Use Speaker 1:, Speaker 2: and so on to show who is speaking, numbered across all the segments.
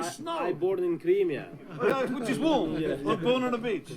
Speaker 1: snow.
Speaker 2: I born in Crimea.
Speaker 1: Which is warm.
Speaker 2: Yeah.
Speaker 1: I'm born on a beach.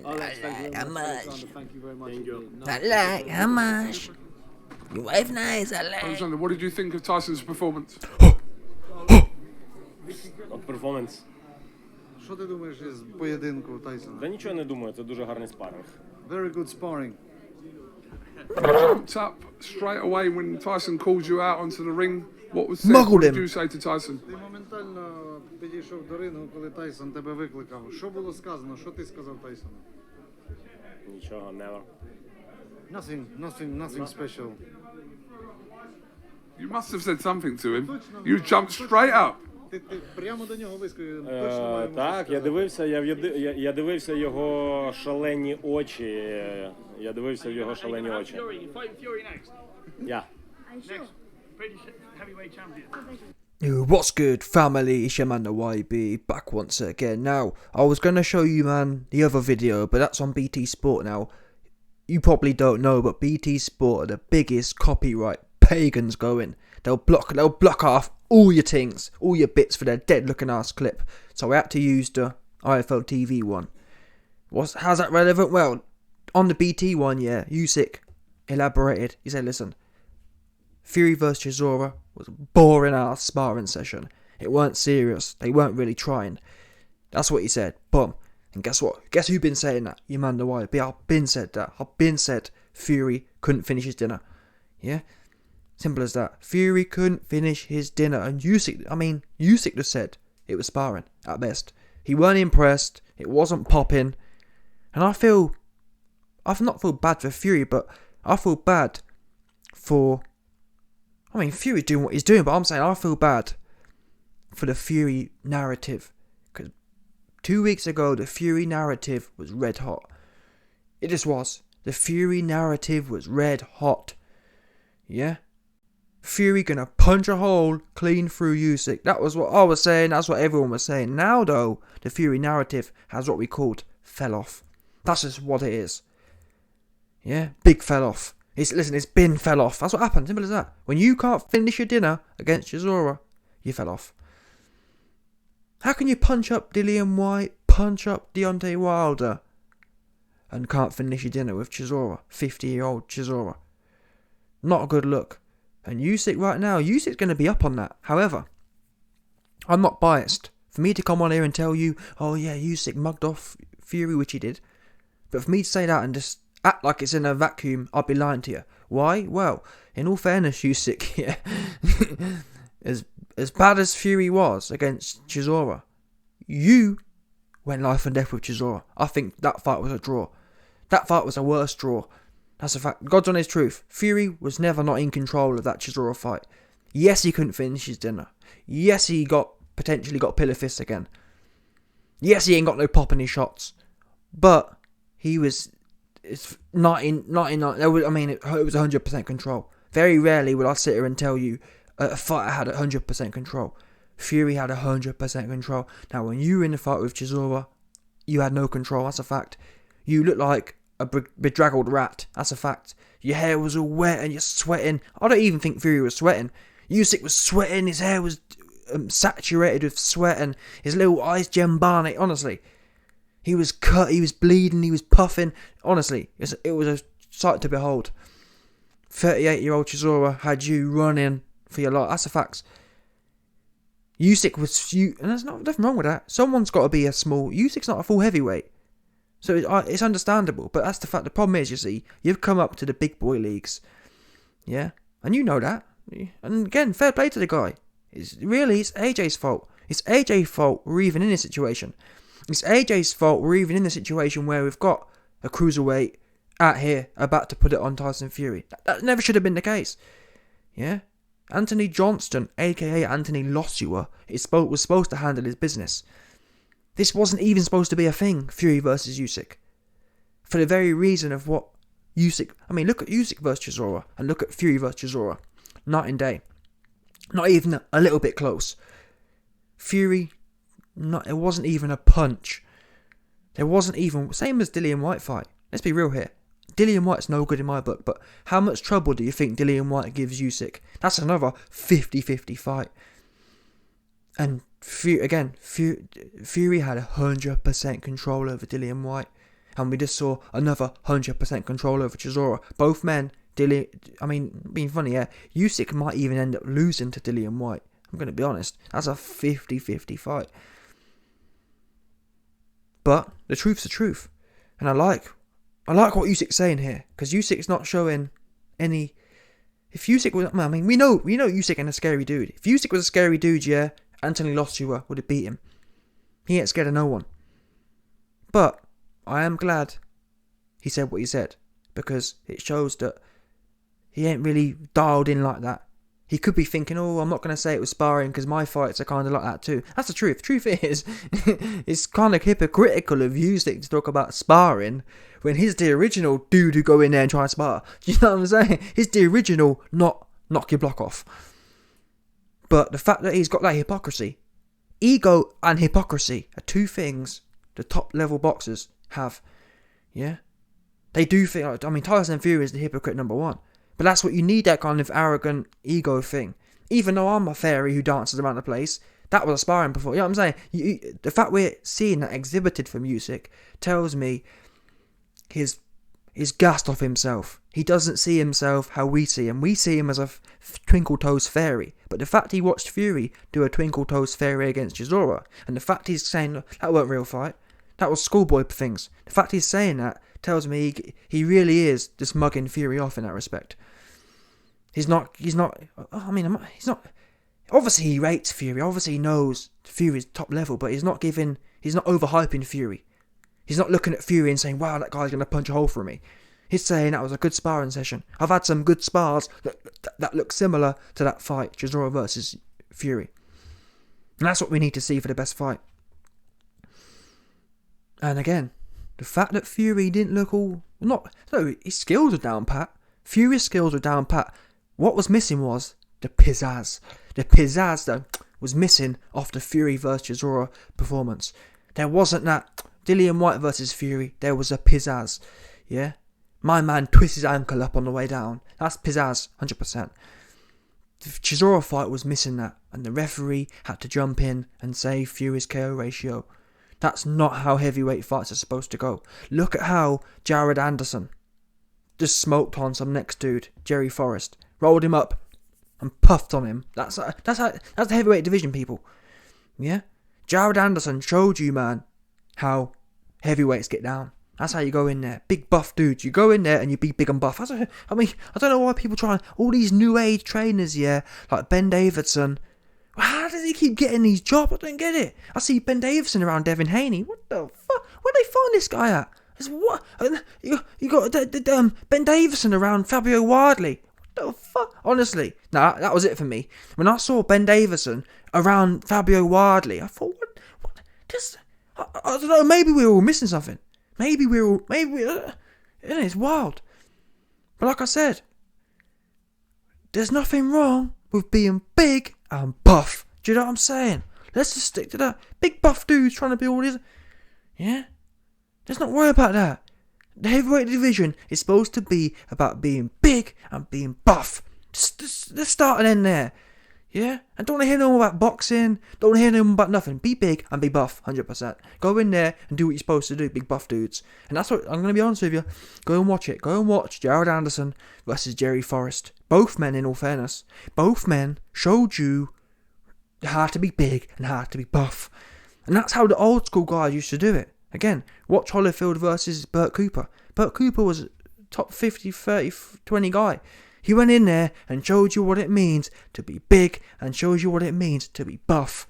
Speaker 2: Alex, thank you very much.
Speaker 1: Alexander, thank you very much.
Speaker 2: Thank you.
Speaker 3: I like how much. Your wife nice, I like.
Speaker 4: Alexander, what did you think of Tyson's performance?
Speaker 2: От performance.
Speaker 1: Що ти думаєш із поєдинку Тайсона?
Speaker 2: Да нічого не думаю, це дуже гарний спарринг.
Speaker 1: Very good sparring.
Speaker 4: Jumped up straight away when Tyson called you out onto the ring. What was said?
Speaker 3: Muggled
Speaker 4: What did
Speaker 3: him.
Speaker 4: you say to Tyson?
Speaker 1: Ти моментально підійшов до рингу, коли Тайсон тебе викликав. Що було сказано? Що ти сказав Тайсону?
Speaker 2: Нічого, never.
Speaker 1: Nothing special.
Speaker 4: You must have said something to him. You jumped straight up.
Speaker 1: Ти прямо до нього вискочив. Точно маємо
Speaker 2: Так,
Speaker 1: щось
Speaker 2: я
Speaker 1: сказати.
Speaker 2: дивився, я дивився його шалені очі. Я дивився в його шалені очі.
Speaker 5: Fury, you fight Fury next.
Speaker 2: Yeah.
Speaker 5: Next British heavyweight champion.
Speaker 3: What's good, family? It's your man the YB, back once again. Now, I was going to show you, man, the other video, but that's on BT Sport now. You probably don't know, but BT Sport are the biggest copyright pagans going. They'll block off all your things, all your bits for their dead-looking ass clip. So I had to use the IFL TV one. How's that relevant? Well, on the BT one, yeah, Usyk elaborated. He said, listen, Fury vs Chisora was a boring ass sparring session. It weren't serious. They weren't really trying. That's what he said. Boom. And guess what? Guess who been saying that? You man the YB. I've been said that. I've been said Fury couldn't finish his dinner. Yeah? Simple as that. Fury couldn't finish his dinner. And Usyk just said it was sparring at best. He weren't impressed. It wasn't popping. And I've not feel bad for Fury, but I feel bad for... Fury's doing what he's doing, but I'm saying I feel bad for the Fury narrative. Because 2 weeks ago, the Fury narrative was red hot. It just was. The Fury narrative was red hot. Yeah? Fury gonna punch a hole clean through Usyk. That was what I was saying. That's what everyone was saying. Now, though, the Fury narrative has what we called fell off. That's just what it is. Yeah? Big fell off. It's been fell off. That's what happened. Simple as that. When you can't finish your dinner against Chisora, you fell off. How can you punch up Dillian White, punch up Deontay Wilder, and can't finish your dinner with Chisora, 50-year-old Chisora? Not a good look. And Usyk right now, Usyk's going to be up on that. However, I'm not biased. For me to come on here and tell you, oh yeah, Usyk mugged off Fury, which he did. But for me to say that and just act like it's in a vacuum, I'd be lying to you. Why? Well, in all fairness, Usyk, yeah, as bad as Fury was against Chisora, you went life and death with Chisora. I think that fight was a draw. That fight was a worse draw. That's a fact. God's honest truth. Fury was never not in control of that Chisora fight. Yes, he couldn't finish his dinner. Yes, he potentially got pillar fists again. Yes, he ain't got no pop in his shots. But he was... It's 99. It was 100% control. Very rarely will I sit here and tell you a fighter had 100% control. Fury had 100% control. Now, when you were in the fight with Chisora, you had no control. That's a fact. You look like a bedraggled rat. That's a fact. Your hair was all wet and you're sweating. I don't even think Fury was sweating. Usyk was sweating. His hair was saturated with sweat and his little eyes gem barnet. Honestly. He was cut, he was bleeding, he was puffing. Honestly, it was a sight to behold. 38-year-old Chisora had you running for your life. That's a fact. Usyk was... And there's nothing wrong with that. Someone's got to be a small... Usyk's not a full heavyweight. So it's understandable. But that's the fact. The problem is, you see, you've come up to the big boy leagues. Yeah? And you know that. And again, fair play to the guy. It's AJ's fault. It's AJ's fault we're even in this situation. It's AJ's fault we're even in the situation where we've got a cruiserweight out here about to put it on Tyson Fury. That never should have been the case. Yeah? Anthony Johnston, aka Anthony Joshua, was supposed to handle his business. This wasn't even supposed to be a thing, Fury versus Usyk. For the very reason of what Usyk... look at Usyk versus Chisora and look at Fury versus Chisora. Night and day. Not even a little bit close. Fury... it wasn't even a punch. There wasn't even... Same as Dillian White fight. Let's be real here. Dillian White's no good in my book, but how much trouble do you think Dillian White gives Usyk? That's another 50-50 fight. And Fury had 100% control over Dillian White, and we just saw another 100% control over Chisora. Both men, being funny, yeah, Usyk might even end up losing to Dillian White. I'm going to be honest, that's a 50-50 fight. But the truth's the truth, and I like what Usyk's saying here, because Usyk's not showing any. If Usyk was, we know Usyk ain't a scary dude. If Usyk was a scary dude, yeah, Anthony Joshua would have beat him. He ain't scared of no one. But I am glad he said what he said, because it shows that he ain't really dialed in like that. He could be thinking, oh, I'm not going to say it was sparring because my fights are kind of like that too. That's the truth. Truth is, it's kind of hypocritical of Usyk to talk about sparring when he's the original dude who go in there and try and spar. Do you know what I'm saying? He's the original, not knock your block off. But the fact that he's got that hypocrisy, ego and hypocrisy are two things the top level boxers have. Yeah? They do think, Tyson Fury is the hypocrite number one. But that's what you need, that kind of arrogant ego thing. Even though I'm a fairy who dances around the place, that was a sparring before. You know what I'm saying? The fact we're seeing that exhibited from Usyk tells me he's gassed off himself. He doesn't see himself how we see him. We see him as a twinkle toes fairy. But the fact he watched Fury do a twinkle toes fairy against Chisora, and the fact he's saying that weren't real fight, that was schoolboy things. The fact he's saying that tells me he really is just mugging Fury off in that respect. He's not, obviously he rates Fury, obviously he knows Fury's top level, but he's not overhyping Fury. He's not looking at Fury and saying, wow, that guy's going to punch a hole through me. He's saying that was a good sparring session. I've had some good spars that look similar to that fight, Chisora versus Fury. And that's what we need to see for the best fight. And again, the fact that Fury didn't look his skills were down pat. Fury's skills were down pat. What was missing was the pizzazz. The pizzazz that was missing off the Fury versus Chisora performance. There wasn't that Dillian White versus Fury. There was a pizzazz. Yeah? My man twists his ankle up on the way down. That's pizzazz, 100%. The Chisora fight was missing that, and the referee had to jump in and save Fury's KO ratio. That's not how heavyweight fights are supposed to go. Look at how Jared Anderson just smoked on some next dude, Jerry Forrest, rolled him up and puffed on him. That's the heavyweight division, people. Yeah? Jared Anderson showed you, man, how heavyweights get down. That's how you go in there. Big buff dudes. You go in there and you be big and buff. I don't know why people try, all these new age trainers, yeah, like Ben Davidson. How does he keep getting these jobs? I don't get it. I see Ben Davidson around Devin Haney. What the fuck? Where'd they find this guy at? What? You got Ben Davison around Fabio Wardley. What the fuck? Honestly, nah, that was it for me. When I saw Ben Davison around Fabio Wardley, I thought, what? Just, I don't know. Maybe we were all missing something. Maybe it's wild. But like I said, there's nothing wrong with being big and buff. Do you know what I'm saying? Let's just stick to that. Big buff dudes trying to be all this. Yeah? Let's not worry about that. The heavyweight division is supposed to be about being big and being buff. Let's start and end there. Yeah? And don't want to hear no more about boxing. Don't want to hear no more about nothing. Be big and be buff, 100%. Go in there and do what you're supposed to do, big buff dudes. And that's what, I'm going to be honest with you. Go and watch it. Go and watch Jared Anderson versus Jerry Forrest. Both men, in all fairness, both men showed you how to be big and how to be buff. And that's how the old school guys used to do it. Again, watch Holyfield versus Burt Cooper. Burt Cooper was a top 50, 30, 20 guy. He went in there and showed you what it means to be big and shows you what it means to be buff.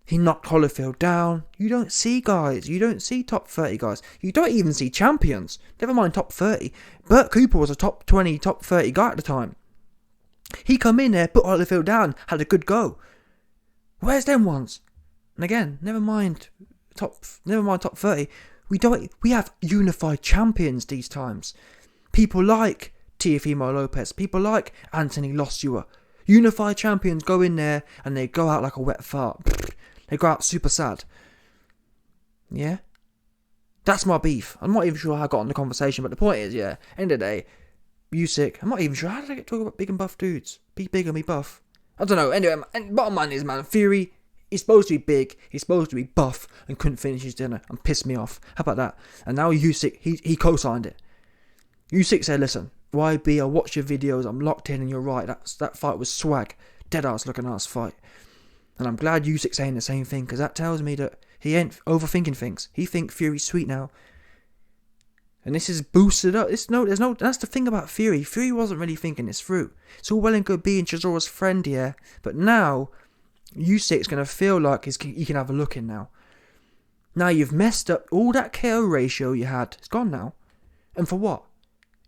Speaker 3: He knocked Holyfield down. You don't see guys. You don't see top 30 guys. You don't even see champions. Never mind top 30. Burt Cooper was a top 20, top 30 guy at the time. He come in there, put Holyfield down, had a good go. Where's them ones? And again, never mind top 30. We have unified champions these times. People like Teofimo Lopez. People like Anthony Joshua. Unified champions go in there and they go out like a wet fart. They go out super sad. Yeah? That's my beef. I'm not even sure how I got on the conversation, but the point is, yeah, end of the day, Usyk, I'm not even sure how did I get talking about big and buff dudes. Be big and be buff. I don't know. Anyway, and bottom line is, man, Fury, he's supposed to be big, he's supposed to be buff, and couldn't finish his dinner and pissed me off. How about that? And now Usyk, he co-signed it. Usyk said, listen, YB, I watched your videos, I'm locked in, and you're right, that fight was swag. Dead-ass looking ass fight. And I'm glad Usyk's saying the same thing, because that tells me that he ain't overthinking things. He think Fury's sweet now. And this is boosted up. That's the thing about Fury. Fury wasn't really thinking this through. It's all well and good being Chisora's friend here, but now Usyk's going to feel like he can have a look in now. Now you've messed up all that KO ratio you had. It's gone now. And for what?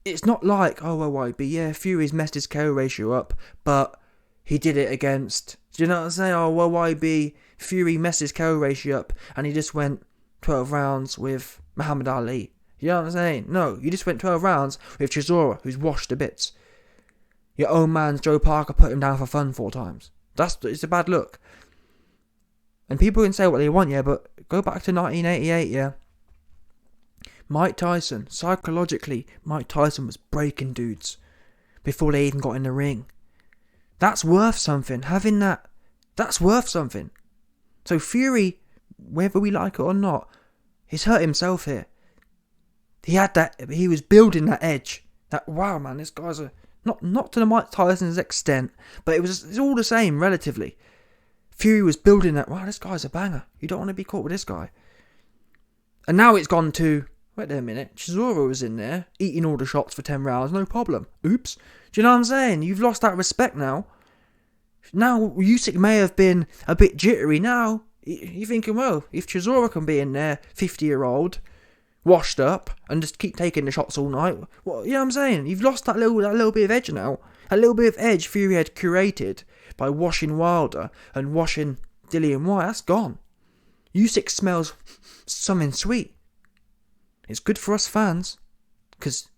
Speaker 3: It's not like, oh, well, YB, yeah, Fury's messed his KO ratio up, but he did it against... Do you know what I'm saying? Oh, well, YB, Fury messed his KO ratio up, and he just went 12 rounds with Muhammad Ali. You know what I'm saying? No, you just went 12 rounds with Chisora, who's washed to bits. Your own man's Joe Parker put him down for fun 4 times. It's a bad look. And people can say what they want, yeah, but go back to 1988, yeah. Mike Tyson, psychologically, Mike Tyson was breaking dudes before they even got in the ring. That's worth something. Having that, that's worth something. So Fury, whether we like it or not, he's hurt himself here. He was building that edge. That, wow, man, this guy's not to the Mike Tyson's extent, but it's all the same, relatively. Fury was building that, wow, this guy's a banger. You don't want to be caught with this guy. And now it's gone to, wait there a minute, Chisora was in there, eating all the shots for 10 rounds, no problem. Oops. Do you know what I'm saying? You've lost that respect now. Now, Usyk may have been a bit jittery. Now, you're thinking, well, if Chisora can be in there, 50-year-old, washed up, and just keep taking the shots all night, well, you know what I'm saying? You've lost that little bit of edge now. A little bit of edge Fury had curated by washing Wilder and washing Dillian White. That's gone. Usyk smells something sweet. It's good for us fans, because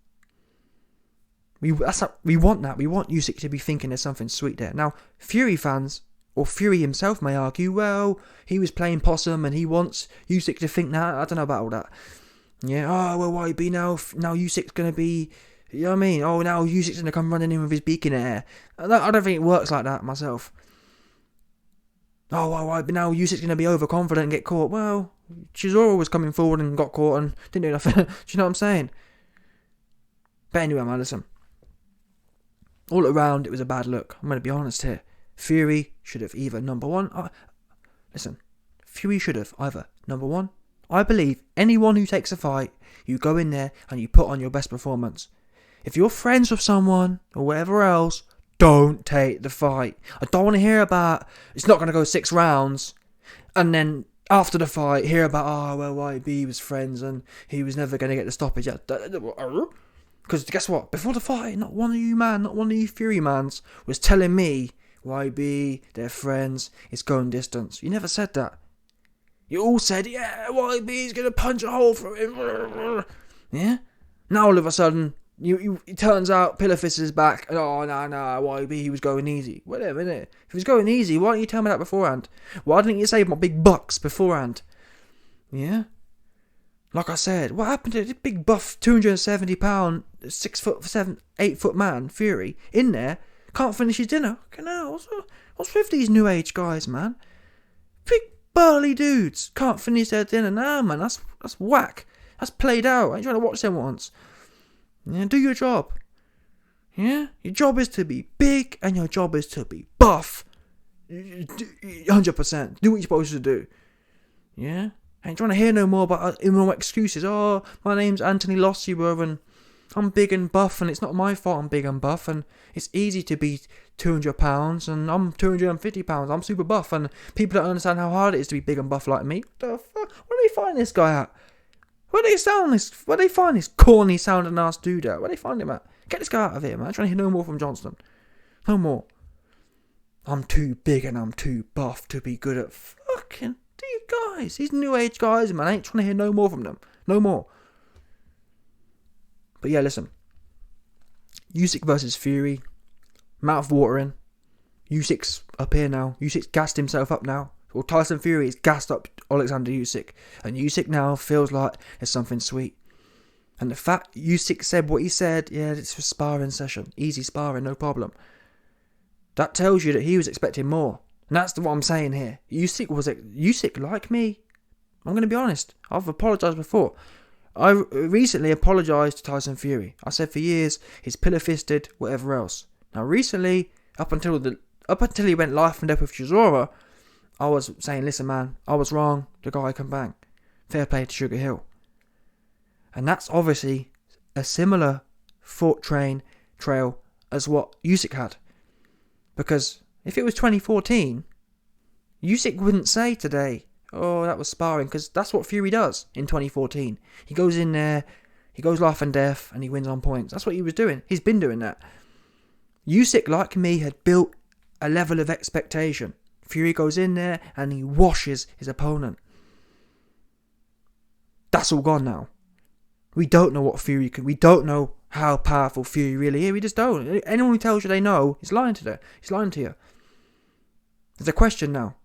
Speaker 3: we want that. We want Usyk to be thinking there's something sweet there. Now, Fury fans, or Fury himself, may argue, well, he was playing possum and he wants Usyk to think that. I don't know about all that. Yeah, oh, well, why be now Usyk's going to be, you know what I mean? Oh, now Usyk's going to come running in with his beak in the air. I don't think it works like that myself. Oh, well, why now Usyk's going to be overconfident and get caught. Well, Chisora was coming forward and got caught and didn't do nothing. Do you know what I'm saying? But anyway, man, listen. All around, it was a bad look. I'm going to be honest here. Fury should have either, number one... Fury should have either, number one, I believe anyone who takes a fight, you go in there and you put on your best performance. If you're friends with someone or whatever else, don't take the fight. I don't want to hear about, it's not going to go 6 rounds, and then after the fight, hear about, oh, well, YB was friends and he was never going to get the stoppage. Because guess what? Before the fight, not one of you Fury mans was telling me, YB, they're friends, it's going distance. You never said that. You all said, yeah, YB's going to punch a hole through him. Yeah? Now all of a sudden, it turns out Pillar Fist is back. And, oh, no, YB, he was going easy. Wait a minute. If he was going easy, why didn't you tell me that beforehand? Why didn't you save my big bucks beforehand? Yeah? Like I said, what happened to this big buff 270 pound, 8 foot man, Fury, in there, can't finish his dinner? What's with these new age guys, man? Big burly dudes can't finish their dinner. Nah, man, that's whack. That's played out. I ain't trying to watch them once. Yeah, do your job. Yeah? Your job is to be big and your job is to be buff. 100%. Do what you're supposed to do. Yeah? I ain't trying to hear no more about more excuses. Oh, my name's Anthony Lossier and I'm big and buff and it's not my fault I'm big and buff and it's easy to be 200 pounds and I'm 250 pounds. I'm super buff and people don't understand how hard it is to be big and buff like me. What the fuck? Where do they find this guy at? Where do they find this corny sounding ass dude at? Where do they find him at? Get this guy out of here, man. I'm trying to hear no more from Johnston. No more. I'm too big and I'm too buff to be good at fucking these guys. These new age guys, man. I ain't trying to hear no more from them. No more. But yeah, listen. Usyk versus Fury. Mouth watering. Usyk's up here now. Usyk's gassed himself up now. Well, Tyson Fury has gassed up Oleksandr Usyk. And Usyk now feels like there's something sweet. And the fact Usyk said what he said, yeah, it's a sparring session. Easy sparring, no problem. That tells you that he was expecting more. And that's what I'm saying here. Usyk like me? I'm going to be honest. I've apologised before. I recently apologised to Tyson Fury. I said for years, he's pillar-fisted, whatever else. Now recently, up until he went life and death with Chisora, I was saying, listen man, I was wrong, the guy can bang. Fair play to Sugar Hill. And that's obviously a similar thought trail as what Usyk had. Because if it was 2014, Usyk wouldn't say today, oh, that was sparring, because that's what Fury does in 2014. He goes in there, he goes life and death, and he wins on points. That's what he was doing. He's been doing that. Usyk, like me, had built a level of expectation. Fury goes in there and he washes his opponent. That's all gone now. We don't know what Fury can. We don't know how powerful Fury really is. We just don't. Anyone who tells you they know is lying to you. He's lying to you. There's a question now.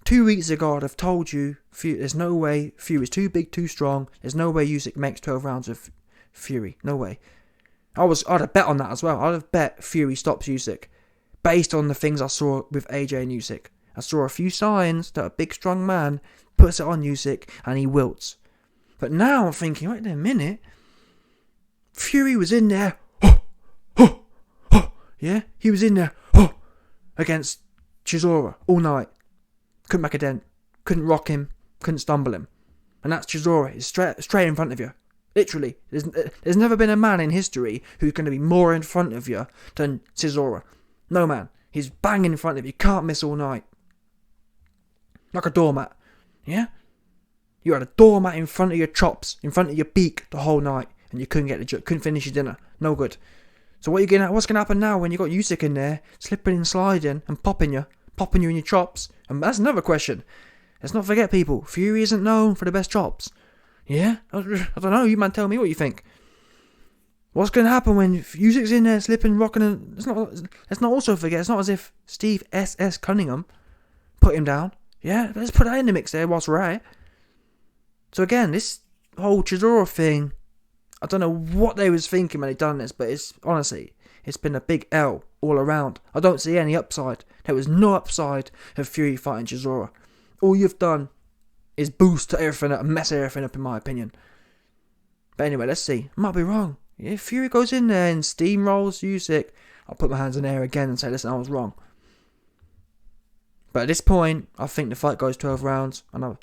Speaker 3: 2 weeks ago, I'd have told you there's no way Fury's too big, too strong. There's no way Usyk makes 12 rounds of Fury. No way. I'd have bet on that as well. I'd have bet Fury stops Usyk based on the things I saw with AJ and Usyk. I saw a few signs that a big, strong man puts it on Usyk and he wilts. But now I'm thinking, wait a minute. Fury was in there. Yeah, he was in there against Chisora all night. Couldn't make a dent. Couldn't rock him. Couldn't stumble him. And that's Chisora. He's straight in front of you. Literally. There's never been a man in history who's going to be more in front of you than Chisora. No man. He's banging in front of you. Can't miss all night. Like a doormat. Yeah? You had a doormat in front of your chops, in front of your beak the whole night, and you couldn't finish your dinner. No good. So what's going to happen now when you got Usyk in there, slipping and sliding and popping you in your chops? And that's another question. Let's not forget, people, Fury isn't known for the best chops. Yeah? I don't know, you man tell me what you think. What's going to happen when Usyk's in there slipping, rocking, and let's not also forget, it's not as if Steve S.S. Cunningham put him down. Yeah? Let's put that in the mix there whilst we're at it. So again, this whole Chisora thing, I don't know what they was thinking when they done this, but it's been a big L all around. I don't see any upside. There was no upside of Fury fighting Chisora. All you've done is boost everything up and mess everything up, in my opinion. But anyway, let's see. I might be wrong. If Fury goes in there and steamrolls Usyk, I'll put my hands in the air again and say, listen, I was wrong. But at this point, I think the fight goes 12 rounds, and I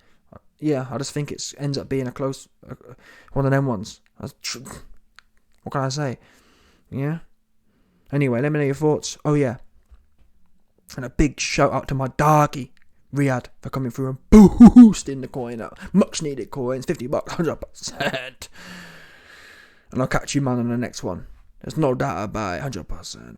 Speaker 3: just think it ends up being a close one of them ones. What can I say? Yeah? Anyway, let me know your thoughts. Oh yeah. And a big shout out to my doggy, Riyadh, for coming through and boosting the coin up. Much needed coins, $50, 100%. And I'll catch you man on the next one. There's no doubt about it, 100%.